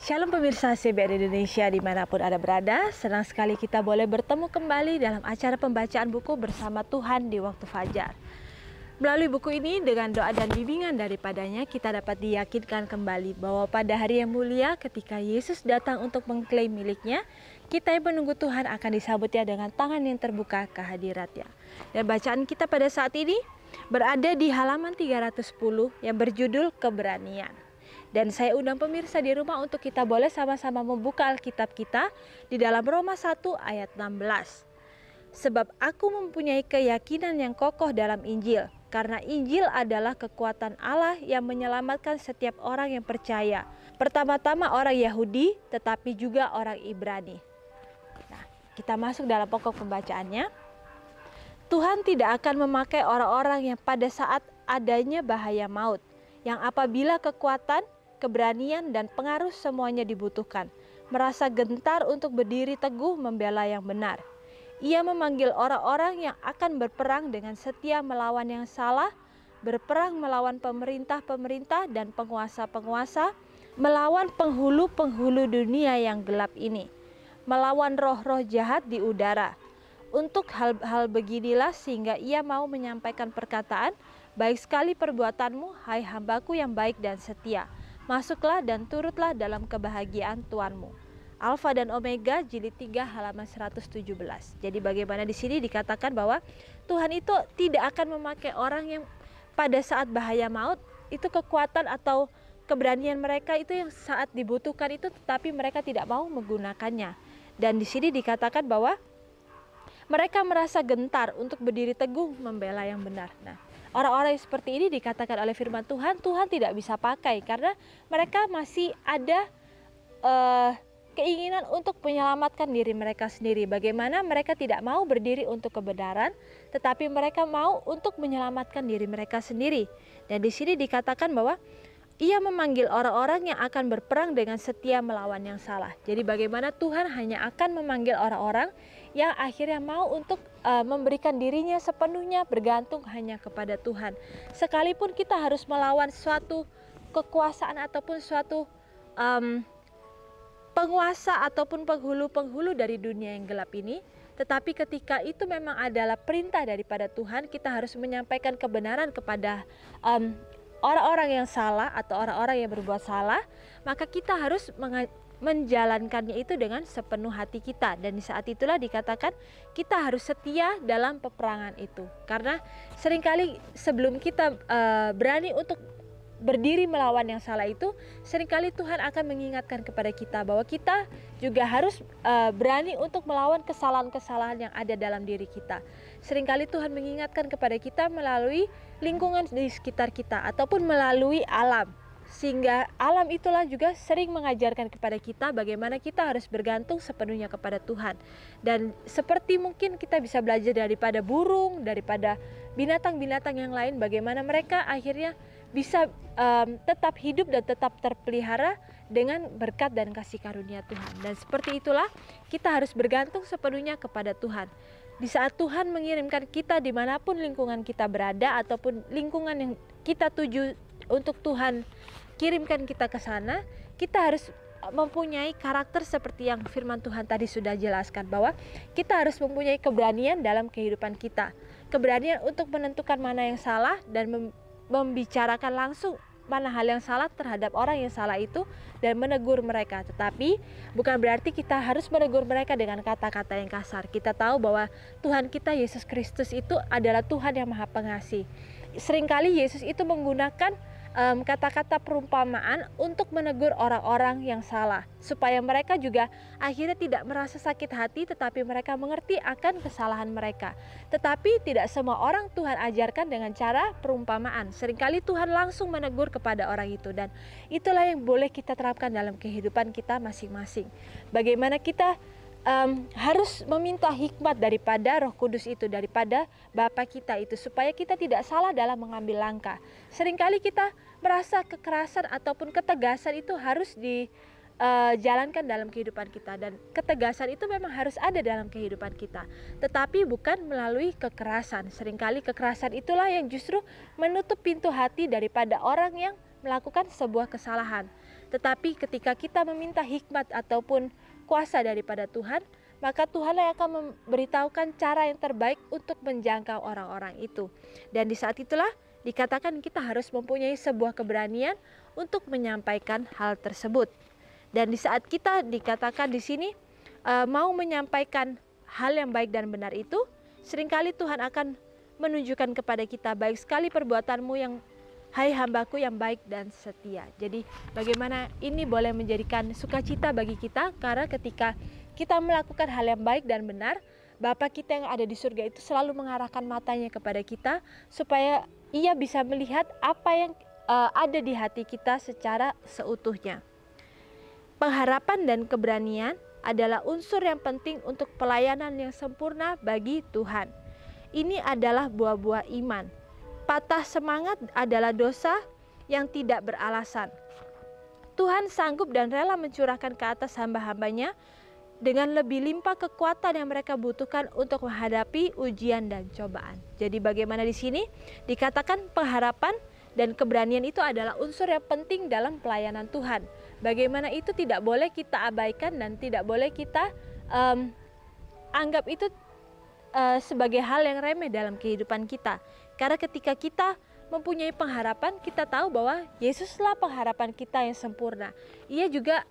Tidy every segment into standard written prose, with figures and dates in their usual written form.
Shalom pemirsa CBN Indonesia dimanapun Anda berada. Senang sekali kita boleh bertemu kembali dalam acara pembacaan buku bersama Tuhan di waktu fajar. Melalui buku ini dengan doa dan bimbingan daripadanya kita dapat diyakinkan kembali bahwa pada hari yang mulia ketika Yesus datang untuk mengklaim miliknya, kita yang menunggu Tuhan akan disambutnya dengan tangan yang terbuka ke hadiratnya. Dan bacaan kita pada saat ini berada di halaman 310 yang berjudul Keberanian. Dan saya undang pemirsa di rumah untuk kita boleh sama-sama membuka Alkitab kita di dalam Roma 1 ayat 16. Sebab aku mempunyai keyakinan yang kokoh dalam Injil, karena Injil adalah kekuatan Allah yang menyelamatkan setiap orang yang percaya. Pertama-tama orang Yahudi, tetapi juga orang Ibrani. Nah, kita masuk dalam pokok pembacaannya. Tuhan tidak akan memakai orang-orang yang pada saat adanya bahaya maut, yang apabila kekuatan, keberanian dan pengaruh semuanya dibutuhkan, merasa gentar untuk berdiri teguh membela yang benar. Ia memanggil orang-orang yang akan berperang dengan setia melawan yang salah, berperang melawan pemerintah-pemerintah dan penguasa-penguasa, melawan penghulu-penghulu dunia yang gelap ini, melawan roh-roh jahat di udara. Untuk hal-hal beginilah sehingga ia mau menyampaikan perkataan, baik sekali perbuatanmu, hai hambaku yang baik dan setia. Masuklah dan turutlah dalam kebahagiaan Tuanmu. Alfa dan Omega jilid 3 halaman 117. Jadi bagaimana di sini dikatakan bahwa Tuhan itu tidak akan memakai orang yang pada saat bahaya maut itu kekuatan atau keberanian mereka itu yang saat dibutuhkan itu, tetapi mereka tidak mau menggunakannya. Dan di sini dikatakan bahwa mereka merasa gentar untuk berdiri teguh membela yang benar. Nah, orang-orang yang seperti ini dikatakan oleh firman Tuhan, Tuhan tidak bisa pakai karena mereka masih ada keinginan untuk menyelamatkan diri mereka sendiri. Bagaimana mereka tidak mau berdiri untuk kebenaran, tetapi mereka mau untuk menyelamatkan diri mereka sendiri. Dan di sini dikatakan bahwa ia memanggil orang-orang yang akan berperang dengan setia melawan yang salah. Jadi bagaimana Tuhan hanya akan memanggil orang-orang yang akhirnya mau untuk memberikan dirinya sepenuhnya bergantung hanya kepada Tuhan. Sekalipun kita harus melawan suatu kekuasaan ataupun suatu penguasa ataupun penghulu-penghulu dari dunia yang gelap ini, tetapi ketika itu memang adalah perintah daripada Tuhan, kita harus menyampaikan kebenaran kepada orang-orang yang salah atau orang-orang yang berbuat salah, maka kita harus menjalankannya itu dengan sepenuh hati kita. Dan di saat itulah dikatakan kita harus setia dalam peperangan itu. Karena seringkali sebelum kita berani untuk berdiri melawan yang salah itu, seringkali Tuhan akan mengingatkan kepada kita bahwa kita juga harus berani untuk melawan kesalahan-kesalahan yang ada dalam diri kita. Seringkali Tuhan mengingatkan kepada kita melalui lingkungan di sekitar kita ataupun melalui alam. Sehingga alam itulah juga sering mengajarkan kepada kita bagaimana kita harus bergantung sepenuhnya kepada Tuhan. Dan seperti mungkin kita bisa belajar daripada burung, daripada binatang-binatang yang lain, bagaimana mereka akhirnya bisa tetap hidup dan tetap terpelihara dengan berkat dan kasih karunia Tuhan. Dan seperti itulah kita harus bergantung sepenuhnya kepada Tuhan. Di saat Tuhan mengirimkan kita dimanapun lingkungan kita berada ataupun lingkungan yang kita tuju untuk Tuhan kirimkan kita ke sana, kita harus mempunyai karakter seperti yang firman Tuhan tadi sudah jelaskan, bahwa kita harus mempunyai keberanian dalam kehidupan kita. Keberanian untuk menentukan mana yang salah dan membicarakan langsung mana hal yang salah terhadap orang yang salah itu dan menegur mereka. Tetapi bukan berarti kita harus menegur mereka dengan kata-kata yang kasar. Kita tahu bahwa Tuhan kita Yesus Kristus itu adalah Tuhan yang Maha Pengasih. Seringkali Yesus itu menggunakan kata-kata perumpamaan untuk menegur orang-orang yang salah, supaya mereka juga akhirnya tidak merasa sakit hati, tetapi mereka mengerti akan kesalahan mereka. Tetapi tidak semua orang Tuhan ajarkan dengan cara perumpamaan. Seringkali Tuhan langsung menegur kepada orang itu, dan itulah yang boleh kita terapkan dalam kehidupan kita masing-masing. Bagaimana kita harus meminta hikmat daripada Roh Kudus itu, daripada Bapa kita itu, supaya kita tidak salah dalam mengambil langkah. Seringkali kita merasa kekerasan ataupun ketegasan itu harus dijalankan dalam kehidupan kita, dan ketegasan itu memang harus ada dalam kehidupan kita, tetapi bukan melalui kekerasan. Seringkali kekerasan itulah yang justru menutup pintu hati daripada orang yang melakukan sebuah kesalahan. Tetapi ketika kita meminta hikmat ataupun kuasa daripada Tuhan, maka Tuhan yang akan memberitahukan cara yang terbaik untuk menjangkau orang-orang itu. Dan di saat itulah dikatakan kita harus mempunyai sebuah keberanian untuk menyampaikan hal tersebut. Dan di saat kita dikatakan di sini mau menyampaikan hal yang baik dan benar itu, seringkali Tuhan akan menunjukkan kepada kita, baik sekali perbuatanmu yang hai hambaku yang baik dan setia. Jadi bagaimana ini boleh menjadikan sukacita bagi kita, karena ketika kita melakukan hal yang baik dan benar, Bapa kita yang ada di surga itu selalu mengarahkan matanya kepada kita supaya Ia bisa melihat apa yang ada di hati kita secara seutuhnya. Pengharapan dan keberanian adalah unsur yang penting untuk pelayanan yang sempurna bagi Tuhan. Ini adalah buah-buah iman. Patah semangat adalah dosa yang tidak beralasan. Tuhan sanggup dan rela mencurahkan ke atas hamba-hambanya dengan lebih limpah kekuatan yang mereka butuhkan untuk menghadapi ujian dan cobaan. Jadi bagaimana di sini dikatakan pengharapan dan keberanian itu adalah unsur yang penting dalam pelayanan Tuhan. Bagaimana itu tidak boleh kita abaikan dan tidak boleh kita anggap itu sebagai hal yang remeh dalam kehidupan kita. Karena ketika kita mempunyai pengharapan, kita tahu bahwa Yesuslah pengharapan kita yang sempurna. Ia juga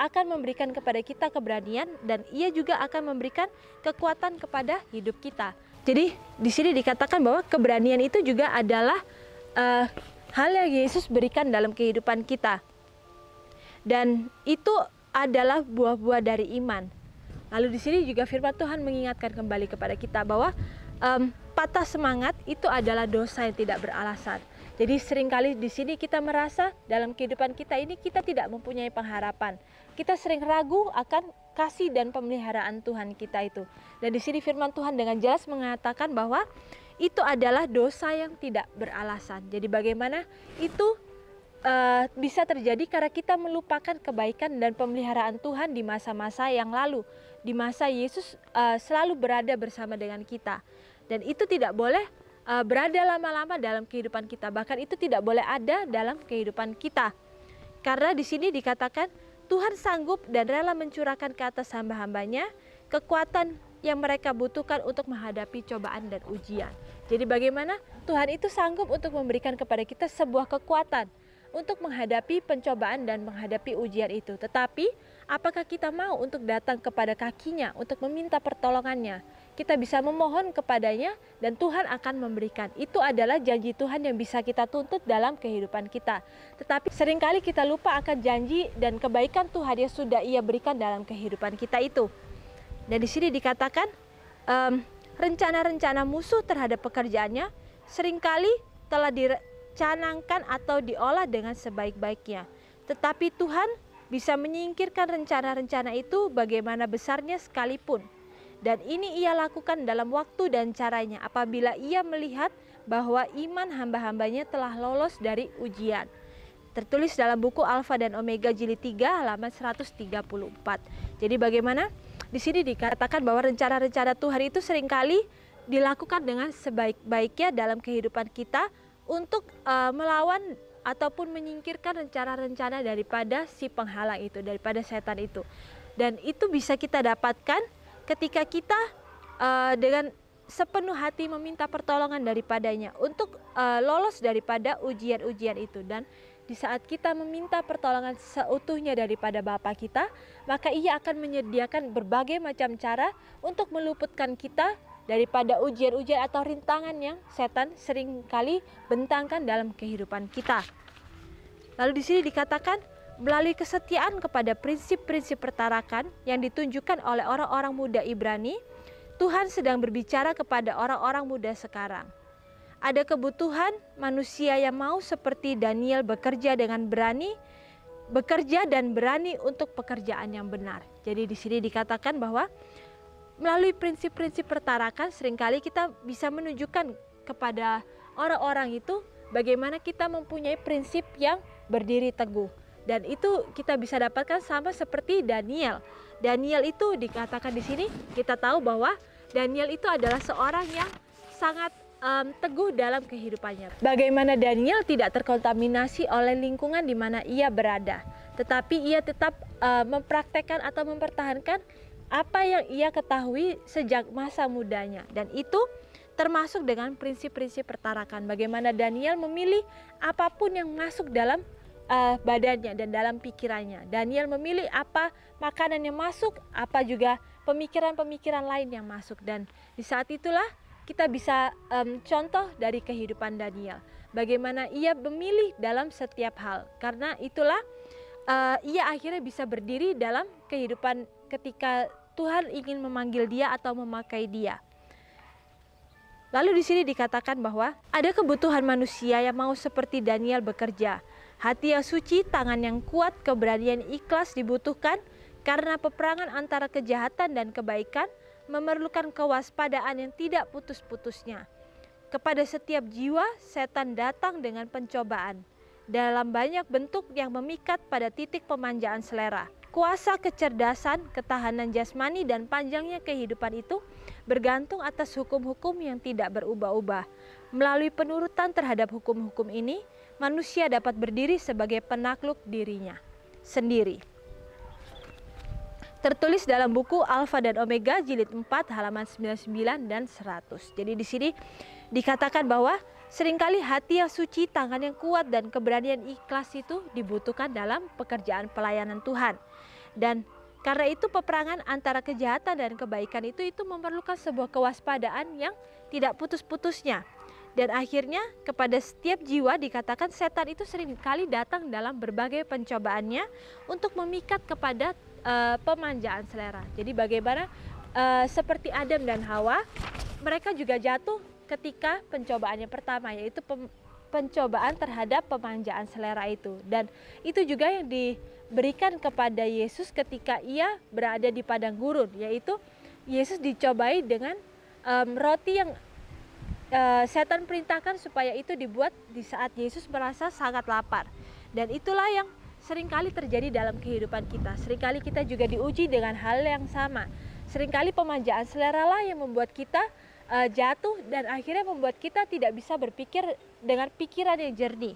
akan memberikan kepada kita keberanian dan Ia juga akan memberikan kekuatan kepada hidup kita. Jadi di sini dikatakan bahwa keberanian itu juga adalah hal yang Yesus berikan dalam kehidupan kita. Dan itu adalah buah-buah dari iman. Lalu di sini juga firman Tuhan mengingatkan kembali kepada kita bahwa patah semangat itu adalah dosa yang tidak beralasan. Jadi seringkali di sini kita merasa dalam kehidupan kita ini kita tidak mempunyai pengharapan. Kita sering ragu akan kasih dan pemeliharaan Tuhan kita itu. Dan di sini firman Tuhan dengan jelas mengatakan bahwa itu adalah dosa yang tidak beralasan. Jadi bagaimana itu bisa terjadi karena kita melupakan kebaikan dan pemeliharaan Tuhan di masa-masa yang lalu. Di masa Yesus selalu berada bersama dengan kita. Dan itu tidak boleh berada lama-lama dalam kehidupan kita. Bahkan itu tidak boleh ada dalam kehidupan kita. Karena di sini dikatakan Tuhan sanggup dan rela mencurahkan ke atas hamba-hambanya kekuatan yang mereka butuhkan untuk menghadapi cobaan dan ujian. Jadi bagaimana Tuhan itu sanggup untuk memberikan kepada kita sebuah kekuatan untuk menghadapi pencobaan dan menghadapi ujian itu. Tetapi apakah kita mau untuk datang kepada kakinya untuk meminta pertolongannya? Kita bisa memohon kepadanya dan Tuhan akan memberikan. Itu adalah janji Tuhan yang bisa kita tuntut dalam kehidupan kita. Tetapi seringkali kita lupa akan janji dan kebaikan Tuhan yang sudah Ia berikan dalam kehidupan kita itu. Dan di sini dikatakan rencana-rencana musuh terhadap pekerjaannya seringkali telah dicanangkan atau diolah dengan sebaik-baiknya. Tetapi Tuhan bisa menyingkirkan rencana-rencana itu bagaimana besarnya sekalipun. Dan ini Ia lakukan dalam waktu dan caranya apabila Ia melihat bahwa iman hamba-hambanya telah lolos dari ujian. Tertulis dalam buku Alfa dan Omega jilid 3 halaman 134. Jadi bagaimana? Di sini dikatakan bahwa rencana-rencana Tuhan itu seringkali dilakukan dengan sebaik-baiknya dalam kehidupan kita untuk melawan ataupun menyingkirkan rencana-rencana daripada si penghalang itu, daripada setan itu. Dan itu bisa kita dapatkan ketika kita dengan sepenuh hati meminta pertolongan daripadanya untuk lolos daripada ujian-ujian itu. Dan di saat kita meminta pertolongan seutuhnya daripada Bapa kita, maka Ia akan menyediakan berbagai macam cara untuk meluputkan kita daripada ujian-ujian atau rintangan yang setan seringkali bentangkan dalam kehidupan kita. Lalu di sini dikatakan melalui kesetiaan kepada prinsip-prinsip pertarakan yang ditunjukkan oleh orang-orang muda Ibrani, Tuhan sedang berbicara kepada orang-orang muda sekarang. Ada kebutuhan manusia yang mau seperti Daniel bekerja dan berani untuk pekerjaan yang benar. Jadi di sini dikatakan bahwa melalui prinsip-prinsip pertarakan seringkali kita bisa menunjukkan kepada orang-orang itu bagaimana kita mempunyai prinsip yang berdiri teguh. Dan itu kita bisa dapatkan sama seperti Daniel. Daniel itu dikatakan di sini, kita tahu bahwa Daniel itu adalah seorang yang sangat teguh dalam kehidupannya. Bagaimana Daniel tidak terkontaminasi oleh lingkungan di mana ia berada. tetapi ia tetap mempraktekkan atau mempertahankan apa yang ia ketahui sejak masa mudanya. Dan itu termasuk dengan prinsip-prinsip pertarakan. Bagaimana Daniel memilih apapun yang masuk dalam badannya dan dalam pikirannya. Daniel memilih apa makanan yang masuk, apa juga pemikiran-pemikiran lain yang masuk. Dan di saat itulah kita bisa contoh dari kehidupan Daniel. Bagaimana ia memilih dalam setiap hal. Karena itulah ia akhirnya bisa berdiri dalam kehidupan ketika Tuhan ingin memanggil dia atau memakai dia. Lalu di sini dikatakan bahwa ada kebutuhan manusia yang mau seperti Daniel bekerja. Hati yang suci, tangan yang kuat, keberanian ikhlas dibutuhkan karena peperangan antara kejahatan dan kebaikan memerlukan kewaspadaan yang tidak putus-putusnya. Kepada setiap jiwa, setan datang dengan pencobaan dalam banyak bentuk yang memikat pada titik pemanjaan selera. Kuasa kecerdasan, ketahanan jasmani, dan panjangnya kehidupan itu bergantung atas hukum-hukum yang tidak berubah-ubah. Melalui penurutan terhadap hukum-hukum ini, manusia dapat berdiri sebagai penakluk dirinya sendiri. Tertulis dalam buku Alfa dan Omega jilid 4 halaman 99 dan 100. Jadi di sini dikatakan bahwa seringkali hati yang suci, tangan yang kuat, dan keberanian ikhlas itu dibutuhkan dalam pekerjaan pelayanan Tuhan. Dan karena itu peperangan antara kejahatan dan kebaikan itu memerlukan sebuah kewaspadaan yang tidak putus-putusnya. Dan akhirnya kepada setiap jiwa dikatakan setan itu seringkali datang dalam berbagai pencobaannya untuk memikat kepada pemanjaan selera. Jadi bagaimana seperti Adam dan Hawa, mereka juga jatuh ketika pencobaannya pertama, yaitu pencobaan terhadap pemanjaan selera itu. Dan itu juga yang diberikan kepada Yesus ketika ia berada di padang gurun, yaitu Yesus dicobai dengan roti yang setan perintahkan supaya itu dibuat di saat Yesus merasa sangat lapar. Dan itulah yang seringkali terjadi dalam kehidupan kita. Seringkali kita juga diuji dengan hal yang sama. Seringkali pemanjaan selera lah yang membuat kita jatuh dan akhirnya membuat kita tidak bisa berpikir dengan pikiran yang jernih.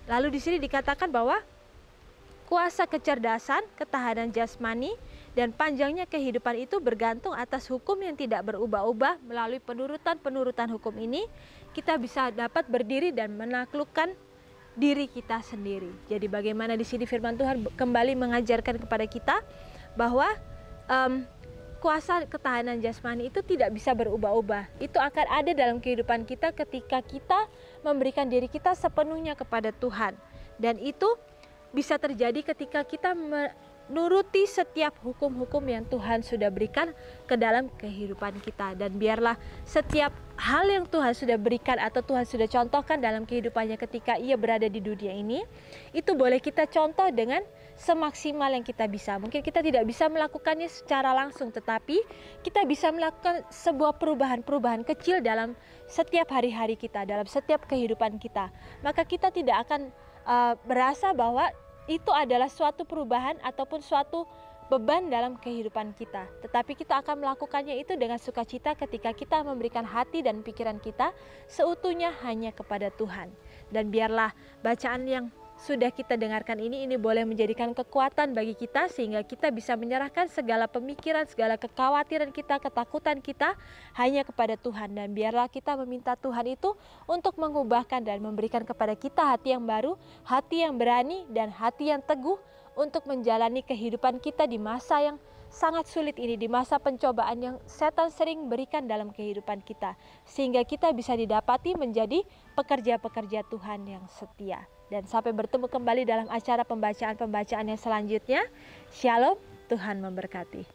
Lalu di sini dikatakan bahwa kuasa kecerdasan, ketahanan jasmani, dan panjangnya kehidupan itu bergantung atas hukum yang tidak berubah-ubah. Melalui penurutan hukum ini, kita bisa dapat berdiri dan menaklukkan diri kita sendiri. Jadi bagaimana di sini firman Tuhan kembali mengajarkan kepada kita bahwa kuasa ketahanan jasmani itu tidak bisa berubah-ubah. Itu akan ada dalam kehidupan kita ketika kita memberikan diri kita sepenuhnya kepada Tuhan. Dan itu bisa terjadi ketika kita menuruti setiap hukum-hukum yang Tuhan sudah berikan ke dalam kehidupan kita. Dan biarlah setiap hal yang Tuhan sudah berikan atau Tuhan sudah contohkan dalam kehidupannya ketika ia berada di dunia ini, itu boleh kita contoh dengan semaksimal yang kita bisa. Mungkin kita tidak bisa melakukannya secara langsung, tetapi kita bisa melakukan sebuah perubahan-perubahan kecil dalam setiap hari-hari kita, dalam setiap kehidupan kita. Maka kita tidak akan berasa bahwa itu adalah suatu perubahan ataupun suatu beban dalam kehidupan kita. Tetapi kita akan melakukannya itu dengan sukacita ketika kita memberikan hati dan pikiran kita seutuhnya hanya kepada Tuhan. Dan biarlah bacaan yang sudah kita dengarkan ini boleh menjadikan kekuatan bagi kita sehingga kita bisa menyerahkan segala pemikiran, segala kekhawatiran kita, ketakutan kita hanya kepada Tuhan. Dan biarlah kita meminta Tuhan itu untuk mengubahkan dan memberikan kepada kita hati yang baru, hati yang berani, dan hati yang teguh untuk menjalani kehidupan kita di masa yang sangat sulit ini, di masa pencobaan yang setan sering berikan dalam kehidupan kita, sehingga kita bisa didapati menjadi pekerja-pekerja Tuhan yang setia. Dan sampai bertemu kembali dalam acara pembacaan-pembacaan yang selanjutnya. Shalom, Tuhan memberkati.